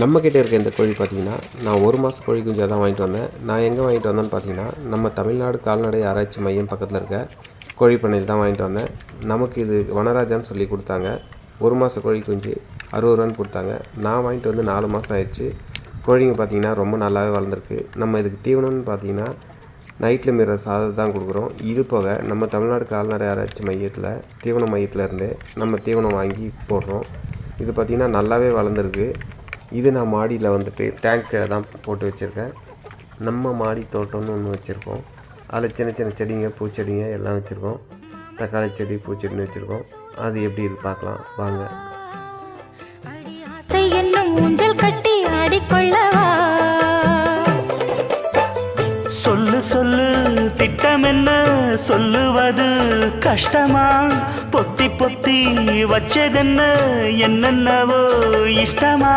நம்மக்கிட்ட இருக்க இந்த கோழி பார்த்திங்கன்னா, நான் 1 மாத கோழி குஞ்சை தான் வாங்கிட்டு வந்தேன். நான் எங்கே வாங்கிட்டு வந்தேன்னு பார்த்தீங்கன்னா, நம்ம தமிழ்நாடு கால்நடை ஆராய்ச்சி மையம் பக்கத்தில் இருக்க கோழி பண்ணையில் தான் வாங்கிட்டு வந்தேன். நமக்கு இது வனராஜான்னு சொல்லி கொடுத்தாங்க. 1 மாத கோழி குஞ்சு 60 ரூபான்னு கொடுத்தாங்க. நான் வாங்கிட்டு வந்து 4 மாதம் ஆயிடுச்சு. கோழிங்க பார்த்திங்கன்னா ரொம்ப நல்லாவே வளர்ந்துருக்கு. நம்ம இதுக்கு தீவனம்னு பார்த்திங்கன்னா, நைட்டில் மீற சாதத்தை தான் கொடுக்குறோம். இது போக நம்ம தமிழ்நாடு கால்நடை ஆராய்ச்சி மையத்தில் தீவன மையத்திலேருந்தே நம்ம தீவனம் வாங்கி போடுறோம். இது பார்த்திங்கன்னா நல்லாவே வளர்ந்துருக்கு. இது நான் மாடியில் வந்துட்டு டேங்க் கீழே தான் போட்டு வச்சுருக்கேன். நம்ம மாடி தோட்டம்னு ஒன்று வச்சுருக்கோம். அதில் சின்ன சின்ன செடிங்க, பூச்செடிங்க எல்லாம் வச்சுருக்கோம். தக்காளி செடி, பூச்செடின்னு வச்சுருக்கோம். அது எப்படி இருக்கு பார்க்கலாம் வாங்க. ஊஞ்சல் கட்டி ஆடிக்கொள்ளவா, சொல்லு சொல்லு திட்டம் என்ன சொல்லுவது கஷ்டமா, பொத்தி பொத்தி வச்சதென்ன என்னென்னவோ இஷ்டமா.